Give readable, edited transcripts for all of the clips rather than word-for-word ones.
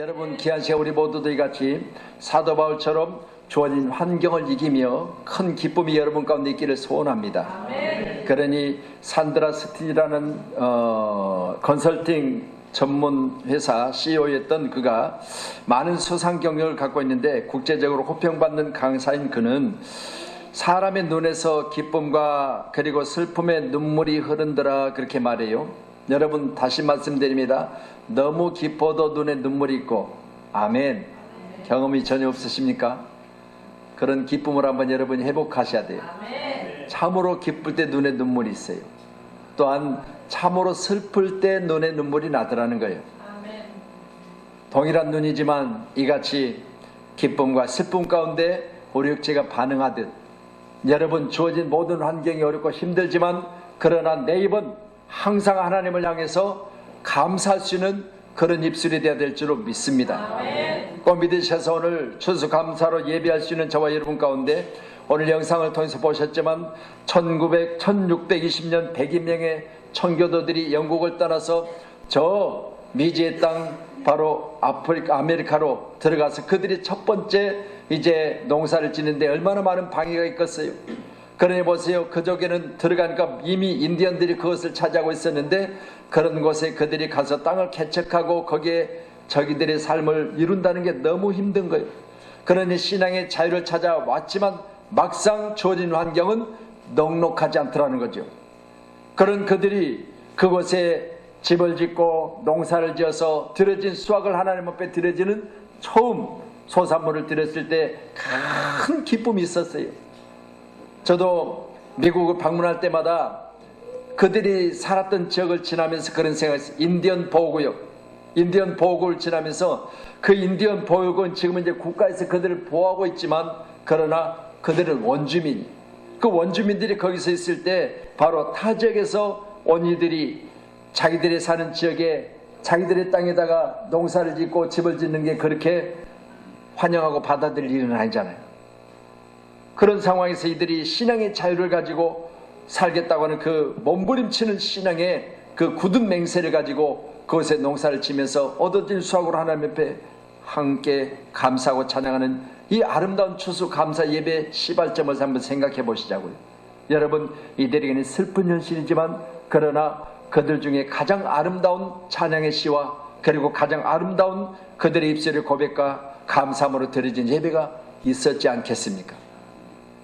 여러분, 귀한 시간 우리 모두들 같이 사도 바울처럼 주어진 환경을 이기며 큰 기쁨이 여러분 가운데 있기를 소원합니다. 아멘. 그러니 산드라스틴이라는 컨설팅 전문 회사 CEO였던 그가 많은 수상 경력을 갖고 있는데 국제적으로 호평받는 강사인 그는 사람의 눈에서 기쁨과 그리고 슬픔의 눈물이 흐른다라 그렇게 말해요. 여러분, 다시 말씀드립니다. 너무 기뻐도 눈에 눈물이 있고, 아멘, 경험이 전혀 없으십니까? 그런 기쁨을 한번 여러분이 회복하셔야 돼요. 참으로 기쁠 때 눈에 눈물이 있어요. 또한 참으로 슬플 때 눈에 눈물이 나더라는 거예요. 동일한 눈이지만 이같이 기쁨과 슬픔 가운데 우리 육체가 반응하듯 여러분, 주어진 모든 환경이 어렵고 힘들지만 그러나 내 입은 항상 하나님을 향해서 감사할 수 있는 그런 입술이 되어야 될 줄로 믿습니다. 꼭 믿으셔서 오늘 추수감사로 예배할 수 있는 저와 여러분 가운데 오늘 영상을 통해서 보셨지만 1620년 100인명의 청교도들이 영국을 떠나서 저 미지의 땅 바로 아메리카로 들어가서 그들이 첫 번째 이제 농사를 짓는데 얼마나 많은 방해가 있겠어요. 그러니 보세요. 그쪽에는 들어가니까 이미 인디언들이 그것을 차지하고 있었는데 그런 곳에 그들이 가서 땅을 개척하고 거기에 자기들의 삶을 이룬다는 게 너무 힘든 거예요. 그러니 신앙의 자유를 찾아왔지만 막상 주어진 환경은 넉넉하지 않더라는 거죠. 그런 그들이 그곳에 집을 짓고 농사를 지어서 들여진 수확을 하나님 앞에 드려지는 처음 소산물을 드렸을 때 큰 기쁨이 있었어요. 저도 미국을 방문할 때마다 그들이 살았던 지역을 지나면서 그런 생각을 했어요. 인디언 보호구를 지나면서 그 인디언 보호구는 지금은 이제 국가에서 그들을 보호하고 있지만 그러나 그들은 원주민, 그 원주민들이 거기서 있을 때 바로 타 지역에서 온 이들이 자기들이 사는 지역에 자기들의 땅에다가 농사를 짓고 집을 짓는 게 그렇게 환영하고 받아들일 일은 아니잖아요. 그런 상황에서 이들이 신앙의 자유를 가지고 살겠다고 하는 그 몸부림치는 신앙의 그 굳은 맹세를 가지고 그곳에 농사를 지면서 얻어진 수확으로 하나님 앞에 함께 감사하고 찬양하는 이 아름다운 추수 감사 예배 시발점을 한번 생각해 보시자고요. 여러분, 이들에게는 슬픈 현실이지만 그러나 그들 중에 가장 아름다운 찬양의 시와 그리고 가장 아름다운 그들의 입술의 고백과 감사함으로 드려진 예배가 있었지 않겠습니까?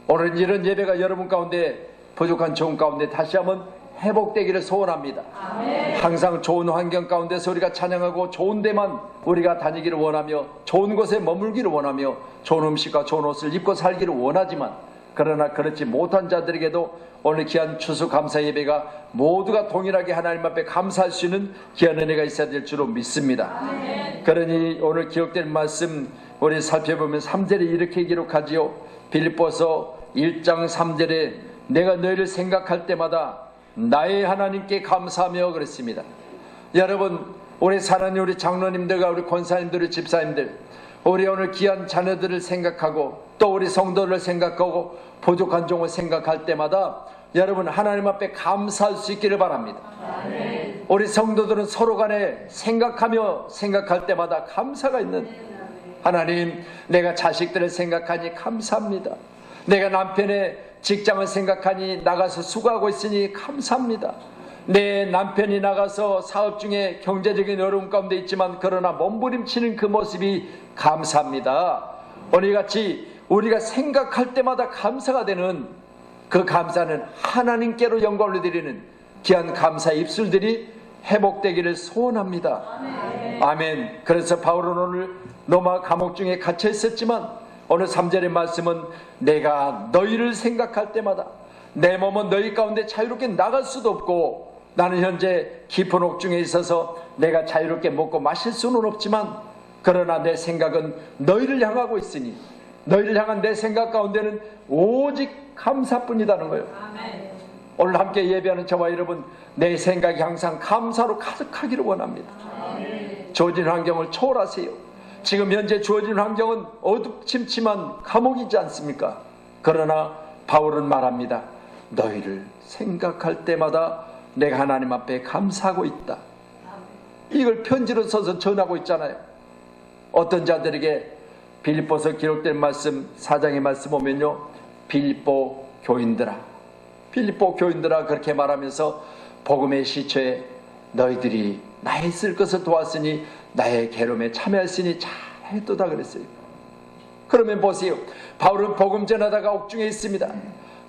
오늘 이런 예배가 여러분 가운데 부족한 좋은 가운데 다시 한번 회복되기를 소원합니다. 아멘. 항상 좋은 환경 가운데서 우리가 찬양하고 좋은 데만 우리가 다니기를 원하며 좋은 곳에 머물기를 원하며 좋은 음식과 좋은 옷을 입고 살기를 원하지만 그러나 그렇지 못한 자들에게도 오늘 귀한 추수감사 예배가 모두가 동일하게 하나님 앞에 감사할 수 있는 귀한 은혜가 있어야 될 줄로 믿습니다. 아멘. 그러니 오늘 기록된 말씀 우리 살펴보면 3절에 이렇게 기록하지요. 빌립보서 1장 3절에 내가 너희를 생각할 때마다 나의 하나님께 감사하며 그랬습니다. 여러분, 우리 사랑하는 우리 장로님들과 우리 권사님들, 우리 집사님들, 우리 오늘 귀한 자녀들을 생각하고 또 우리 성도를 생각하고 부족한 종을 생각할 때마다 여러분 하나님 앞에 감사할 수 있기를 바랍니다. 아멘. 우리 성도들은 서로 간에 생각하며 생각할 때마다 감사가 있는 하나님, 내가 자식들을 생각하니 감사합니다. 내가 남편의 직장을 생각하니 나가서 수고하고 있으니 감사합니다. 내 남편이 나가서 사업 중에 경제적인 어려움 가운데 있지만 그러나 몸부림치는 그 모습이 감사합니다. 오늘같이 우리가 생각할 때마다 감사가 되는 그 감사는 하나님께로 영광을 드리는 귀한 감사의 입술들이 회복되기를 소원합니다. 아멘. 아멘. 그래서 바울은 오늘 로마 감옥 중에 갇혀 있었지만 오늘 3절의 말씀은 내가 너희를 생각할 때마다 내 몸은 너희 가운데 자유롭게 나갈 수도 없고 나는 현재 깊은 옥중에 있어서 내가 자유롭게 먹고 마실 수는 없지만 그러나 내 생각은 너희를 향하고 있으니 너희를 향한 내 생각 가운데는 오직 감사뿐이라는 거예요. 아멘. 오늘 함께 예배하는 저와 여러분, 내 생각이 항상 감사로 가득하기를 원합니다. 아멘. 주어진 환경을 초월하세요. 지금 현재 주어진 환경은 어둡침침한 감옥이지 않습니까? 그러나 바울은 말합니다. 너희를 생각할 때마다 내가 하나님 앞에 감사하고 있다. 이걸 편지로 써서 전하고 있잖아요. 어떤 자들에게 빌립보서 기록된 말씀 4장의 말씀 보면요, 빌립보 교인들아, 빌립보 교인들아 그렇게 말하면서 복음의 시초에 너희들이 나의 쓸 것을 도왔으니 나의 괴로움에 참여했으니 잘했도다 그랬어요. 그러면 보세요, 바울은 복음 전하다가 옥중에 있습니다.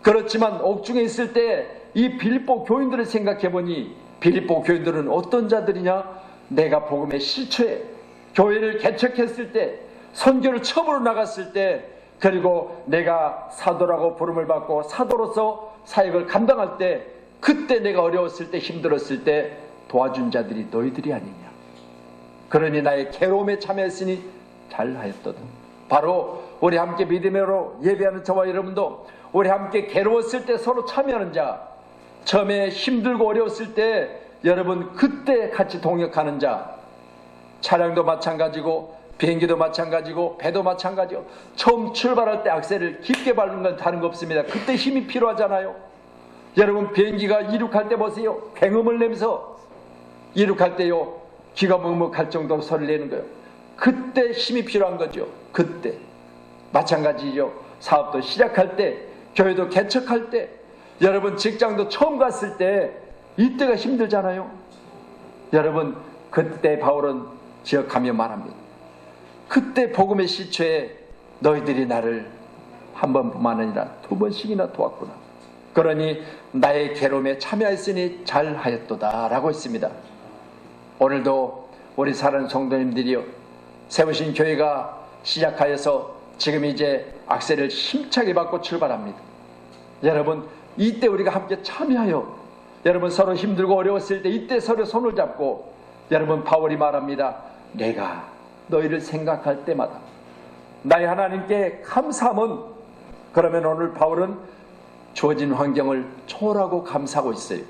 그렇지만 옥중에 있을 때 이 빌립보 교인들을 생각해 보니 빌립보 교인들은 어떤 자들이냐? 내가 복음의 시초에 교회를 개척했을 때, 선교를 처음으로 나갔을 때, 그리고 내가 사도라고 부름을 받고 사도로서 사역을 감당할 때, 그때 내가 어려웠을 때, 힘들었을 때 도와준 자들이 너희들이 아니냐. 그러니 나의 괴로움에 참여했으니 잘하였도다. 바로 우리 함께 믿음으로 예배하는 저와 여러분도 우리 함께 괴로웠을 때 서로 참여하는 자, 처음에 힘들고 어려웠을 때 여러분 그때 같이 동역하는 자, 차량도 마찬가지고 비행기도 마찬가지고 배도 마찬가지고 처음 출발할 때 악셀을 깊게 밟는 건 다른 거 없습니다. 그때 힘이 필요하잖아요. 여러분 비행기가 이륙할 때 보세요. 굉음을 내면서 이륙할 때요, 귀가 먹먹할 정도로 소리를 내는 거예요. 그때 힘이 필요한 거죠. 그때 마찬가지죠. 사업도 시작할 때, 교회도 개척할 때, 여러분 직장도 처음 갔을 때 이때가 힘들잖아요. 여러분 그때 바울은 기억하며 말합니다. 그때 복음의 시초에 너희들이 나를 한 번뿐만 아니라 두 번씩이나 도왔구나. 그러니 나의 괴로움에 참여했으니 잘하였도다 라고 했습니다. 오늘도 우리 사랑하는 성도님들이요, 세우신 교회가 시작하여서 지금 이제 악셀을 힘차게 밟고 출발합니다. 여러분 이때 우리가 함께 참여하여, 여러분 서로 힘들고 어려웠을 때 이때 서로 손을 잡고, 여러분 바울이 말합니다. 내가 너희를 생각할 때마다 나의 하나님께 감사함은, 그러면 오늘 바울은 주어진 환경을 초월하고 감사하고 있어요.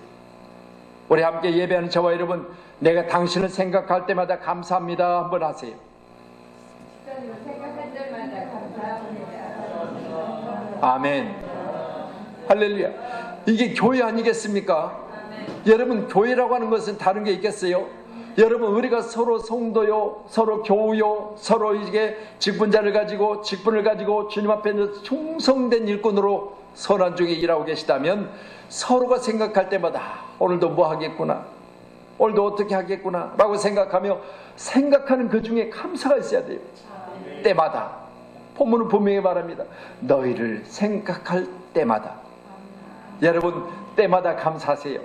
우리 함께 예배하는 저와 여러분, 내가 당신을 생각할 때마다 감사합니다 한번 하세요. 생각할 때마다 감사합니다. 아멘. 할렐루야. 이게 교회 아니겠습니까? 여러분 교회라고 하는 것은 다른 게 있겠어요? 여러분 우리가 서로 성도요, 서로 교우요, 서로 이게 직분자를 가지고 직분을 가지고 주님 앞에 충성된 일꾼으로 선한 중에 일하고 계시다면 서로가 생각할 때마다 오늘도 뭐 하겠구나, 오늘도 어떻게 하겠구나 라고 생각하며 생각하는 그 중에 감사가 있어야 돼요. 때마다. 본문은 분명히 말합니다. 너희를 생각할 때마다. 여러분 때마다 감사하세요.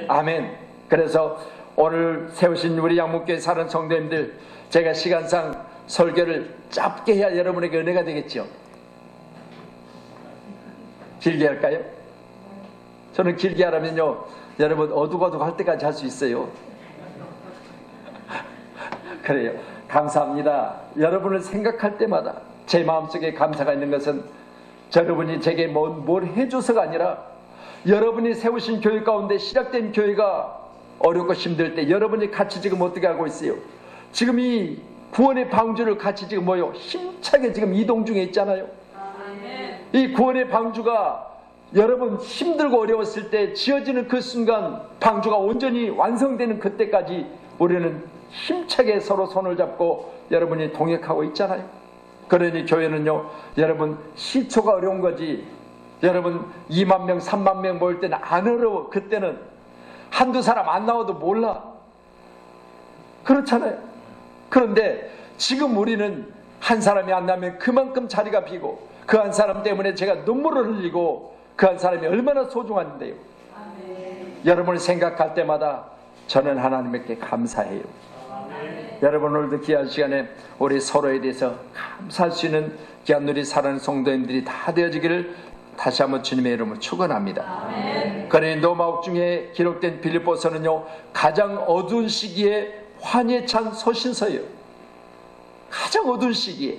아멘. 그래서 오늘 세우신 우리 양목교회 사는 성도님들, 제가 시간상 설교를 짧게 해야 여러분에게 은혜가 되겠죠. 길게 할까요? 저는 길게 하라면요, 여러분 어둑어둑 할 때까지 할 수 있어요. 그래요. 감사합니다. 여러분을 생각할 때마다 제 마음속에 감사가 있는 것은 여러분이 제게 뭘 해줘서가 아니라, 여러분이 세우신 교회 가운데 시작된 교회가 어렵고 힘들 때 여러분이 같이 지금 어떻게 하고 있어요? 지금 이 구원의 방주를 같이 지금 힘차게 지금 이동 중에 있잖아요. 이 구원의 방주가 여러분 힘들고 어려웠을 때 지어지는 그 순간, 방주가 온전히 완성되는 그때까지 우리는 힘차게 서로 손을 잡고 여러분이 동역하고 있잖아요. 그러니 교회는요, 여러분 시초가 어려운 거지, 여러분 2만 명 3만 명 모일 때는 안 어려워. 그때는 한두 사람 안 나와도 몰라. 그렇잖아요. 그런데 지금 우리는 한 사람이 안 나면 그만큼 자리가 비고, 그 한 사람 때문에 제가 눈물을 흘리고, 그 한 사람이 얼마나 소중한데요. 여러분을 생각할 때마다 저는 하나님께 감사해요. 여러분 오늘도 귀한 시간에 우리 서로에 대해서 감사할 수 있는 귀한 우리 사랑하는 성도님들이 다 되어지기를 다시 한번 주님의 이름으로 축원합니다. 그러니 노마옥 중에 기록된 빌립보서는요, 가장 어두운 시기에 환희에 찬 서신서예요. 가장 어두운 시기에.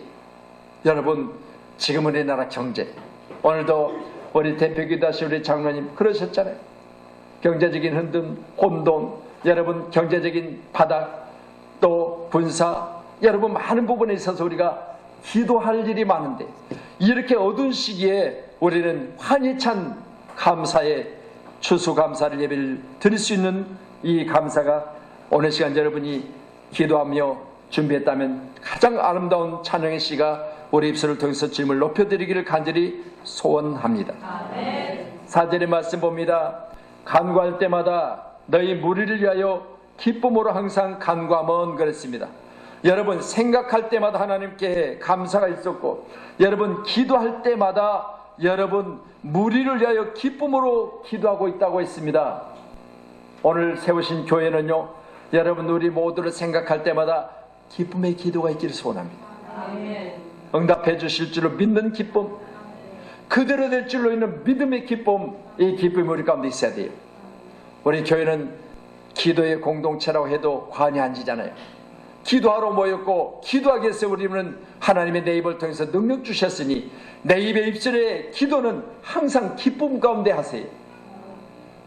여러분 지금 우리나라 경제, 오늘도 우리 대표기도하신 우리 장로님 그러셨잖아요. 경제적인 흔듦, 혼돈, 여러분 경제적인 바닥, 또 분사, 여러분 많은 부분에 있어서 우리가 기도할 일이 많은데, 이렇게 어두운 시기에 우리는 환희 찬 감사의 추수감사를 예배를 드릴 수 있는 이 감사가 오늘 시간 여러분이 기도하며 준비했다면 가장 아름다운 찬양의 시가 우리 입술을 통해서 주님을 높여드리기를 간절히 소원합니다. 4절의 말씀 봅니다. 간구할 때마다 너희 무리를 위하여 기쁨으로 항상 간구하면 그랬습니다. 여러분 생각할 때마다 하나님께 감사가 있었고, 여러분 기도할 때마다 여러분 무리를 위하여 기쁨으로 기도하고 있다고 했습니다. 오늘 세우신 교회는요, 여러분 우리 모두를 생각할 때마다 기쁨의 기도가 있기를 소원합니다. 응답해 주실 줄로 믿는 기쁨, 그대로 될 줄로 있는 믿음의 기쁨, 이 기쁨이 우리 가운데 있어야 돼요. 우리 교회는 기도의 공동체라고 해도 과언이 아니잖아요. 기도하러 모였고, 기도하기 위해서 우리는 하나님의 내 입을 통해서 능력 주셨으니 내 입의 입술에 기도는 항상 기쁨 가운데 하세요.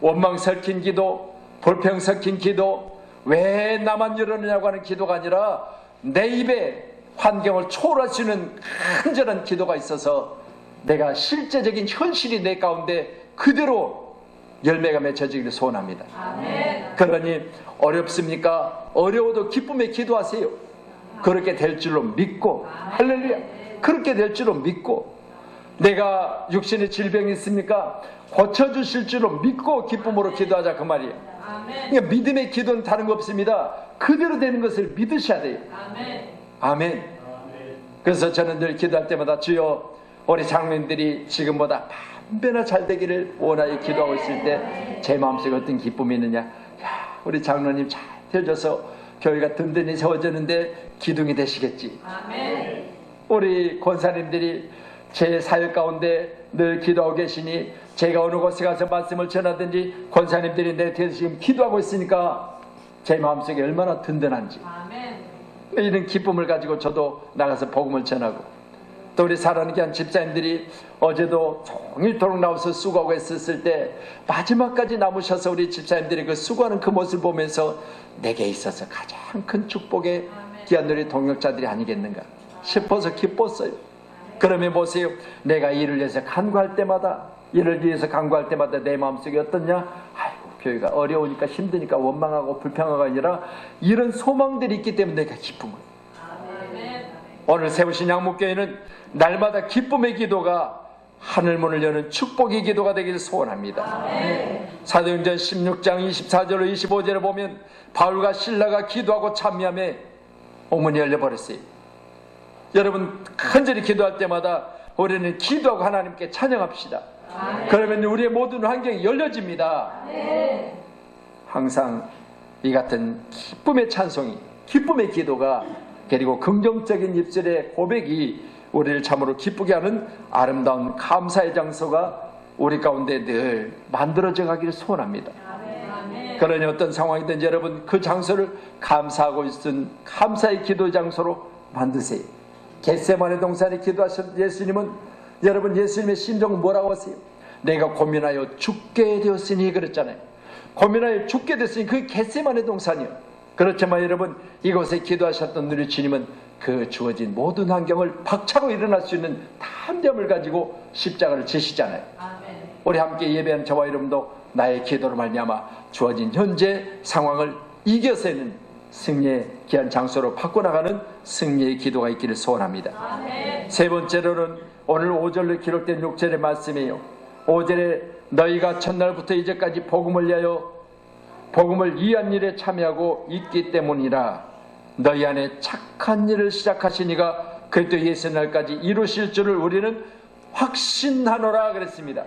원망 섞인 기도, 불평 섞인 기도, 왜 나만 이러느냐고 하는 기도가 아니라 내 입에 환경을 초월할 수 있는 간절한 기도가 있어서 내가 실제적인 현실이 내 가운데 그대로 열매가 맺혀지기를 소원합니다. 그러니 어렵습니까? 어려워도 기쁨에 기도하세요. 그렇게 될 줄로 믿고, 할렐루야, 그렇게 될 줄로 믿고, 내가 육신의 질병이 있습니까? 고쳐주실 줄로 믿고 기쁨으로 기도하자, 그 말이에요. 그러니까 믿음의 기도는 다른 거 없습니다. 그대로 되는 것을 믿으셔야 돼요. 아멘. 그래서 저는 늘 기도할 때마다 주여, 우리 장로님들이 지금보다 반배나 잘 되기를 원하여 기도하고 있을 때 제 마음속에 어떤 기쁨이 있느냐. 야, 우리 장로님 잘 되어져서 교회가 든든히 세워졌는데 기둥이 되시겠지. 우리 권사님들이 제 사역 가운데 늘 기도하고 계시니 제가 어느 곳에 가서 말씀을 전하든지 권사님들이 내 뒤에서 지금 기도하고 있으니까 제 마음속에 얼마나 든든한지. 이런 기쁨을 가지고 저도 나가서 복음을 전하고, 또 우리 사랑하는 귀한 집사님들이 어제도 종일토록 나와서 수고하고 있었을 때 마지막까지 남으셔서 우리 집사님들이 그 수고하는 그 모습을 보면서 내게 있어서 가장 큰 축복의 귀한 우리 동역자들이 아니겠는가 싶어서 기뻤어요. 그러면 보세요, 내가 일을 위해서 간구할 때마다, 일을 위해서 간구할 때마다 내 마음속에 어떻냐? 아이고, 교회가 어려우니까 힘드니까 원망하고 불평하가 아니라 이런 소망들이 있기 때문에 내가 기쁜 거예요. 오늘 세우신 양목교회는 날마다 기쁨의 기도가 하늘문을 여는 축복의 기도가 되기를 소원합니다. 사도행전 16장 24절로 25절을 보면 바울과 실라가 기도하고 찬미함에 옥문이 열려버렸어요. 여러분 간절히 기도할 때마다 우리는 기도하고 하나님께 찬양합시다. 그러면 우리의 모든 환경이 열려집니다. 항상 이 같은 기쁨의 찬송이, 기쁨의 기도가, 그리고 긍정적인 입술의 고백이 우리를 참으로 기쁘게 하는 아름다운 감사의 장소가 우리 가운데 늘 만들어져 가기를 소원합니다. 그러니 어떤 상황이든지 여러분 그 장소를 감사하고 있은 감사의 기도 장소로 만드세요. 겟세마네 동산에 기도하신 예수님은, 여러분 예수님의 심정은 뭐라고 하세요? 내가 고민하여 죽게 되었으니 그랬잖아요. 고민하여 죽게 됐으니 그 겟세마네 동산이요. 그렇지만 여러분 이곳에 기도하셨던 우리 주님은 그 주어진 모든 환경을 박차고 일어날 수 있는 담대함을 가지고 십자가를 지시잖아요. 우리 함께 예배하는 저와 여러분도 나의 기도로 말미암아 주어진 현재 상황을 이겨서는 승리의 귀한 장소로 바꿔나가는 승리의 기도가 있기를 소원합니다. 세 번째로는 오늘 5절로 기록된 6절의 말씀이에요. 5절에 너희가 첫날부터 이제까지 복음을 위하여 복음을 이한 일에 참여하고 있기 때문이라. 너희 안에 착한 일을 시작하시니가 그리스도 예수 날까지 이루실 줄을 우리는 확신하노라 그랬습니다.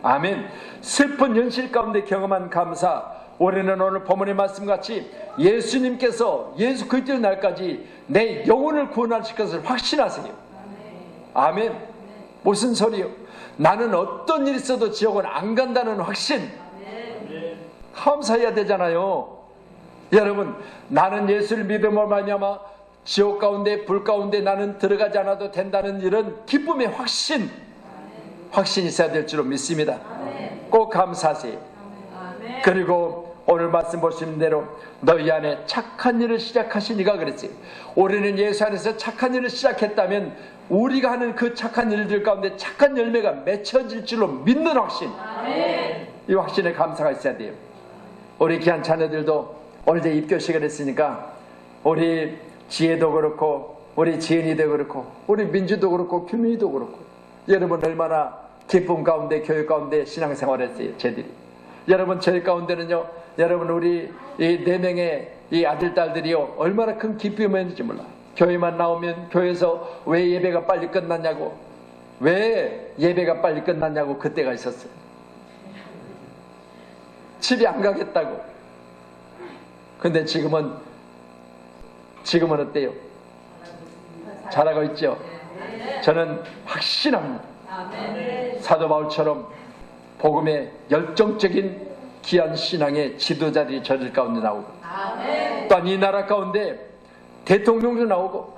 아멘. 슬픈 현실 가운데 경험한 감사, 우리는 오늘 본문의 말씀같이 예수님께서 예수 그리스도 날까지 내 영혼을 구원하실 것을 확신하세요. 아멘. 무슨 소리요? 나는 어떤 일이 있어도 지옥은 안 간다는 확신, 감사해야 되잖아요. 여러분 나는 예수를 믿음으로 말미암아 지옥 가운데 불 가운데 나는 들어가지 않아도 된다는 이런 기쁨의 확신이 있어야 될 줄로 믿습니다. 꼭 감사하세요. 그리고 오늘 말씀 보시는 대로 너희 안에 착한 일을 시작하시니가 그랬어요. 우리는 예수 안에서 착한 일을 시작했다면 우리가 하는 그 착한 일들 가운데 착한 열매가 맺혀질 줄로 믿는 확신, 이 확신에 감사가 있어야 돼요. 우리 귀한 자녀들도 오늘 이제 입교식을 했으니까 우리 지혜도 그렇고 우리 지은이도 그렇고 우리 민주도 그렇고 규민이도 그렇고 여러분 얼마나 기쁨 가운데 교육 가운데 신앙생활했어요. 저들이. 여러분 저희 가운데는요, 여러분 우리 이 4명의 이 아들 딸들이요 얼마나 큰 기쁨이었는지 몰라. 교회만 나오면 교회에서 왜 예배가 빨리 끝났냐고, 왜 예배가 빨리 끝났냐고 그때가 있었어요. 집에 안 가겠다고. 근데 지금은 어때요? 잘하고 있죠? 저는 확신합니다. 사도 바울처럼 복음의 열정적인 귀한 신앙의 지도자들이 저들 가운데 나오고, 또한 이 나라 가운데 대통령도 나오고,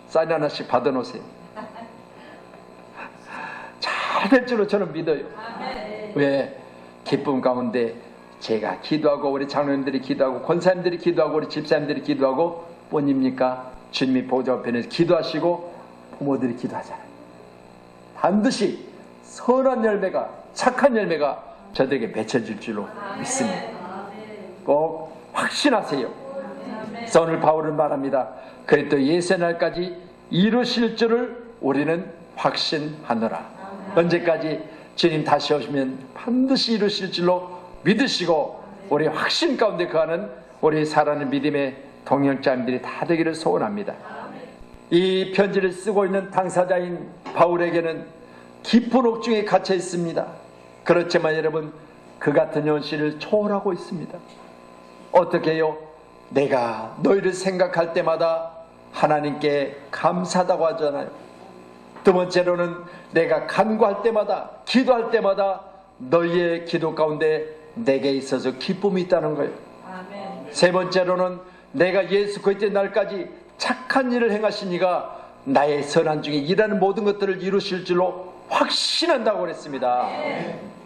사인 하나씩 받아놓으세요. 잘 될 줄로 저는 믿어요. 왜? 기쁨 가운데 제가 기도하고 우리 장로님들이 기도하고 권사님들이 기도하고 우리 집사님들이 기도하고 뿐입니까? 주님이 보좌 우편에서 기도하시고 부모들이 기도하잖아요. 반드시 선한 열매가, 착한 열매가 저들에게 맺혀질 줄로 믿습니다. 꼭 확신하세요. 그래서 오늘 바울은 말합니다. 그리스도 예수의 날까지 이루실 줄을 우리는 확신하노라. 언제까지? 주님 다시 오시면 반드시 이루실 줄로 믿으시고 우리 확신 가운데 거하는 우리 살아가는 믿음의 동역자님들이 다 되기를 소원합니다. 이 편지를 쓰고 있는 당사자인 바울에게는 깊은 옥중에 갇혀 있습니다. 그렇지만 여러분, 그 같은 현실을 초월하고 있습니다. 어떻게 해요? 내가 너희를 생각할 때마다 하나님께 감사하다고 하잖아요. 두 번째로는 내가 간구할 때마다, 기도할 때마다 너희의 기도 가운데 내게 있어서 기쁨이 있다는 거예요. 세 번째로는 내가 예수 그리스도의 날까지 착한 일을 행하신 이가 나의 선한 중에 일하는 모든 것들을 이루실 줄로 확신한다고 그랬습니다.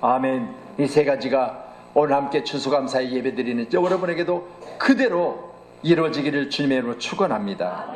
아멘. 이 세 가지가 오늘 함께 추수감사의 예배드리는 여러분에게도 그대로 이루어지기를 주님의 이름으로 축원합니다.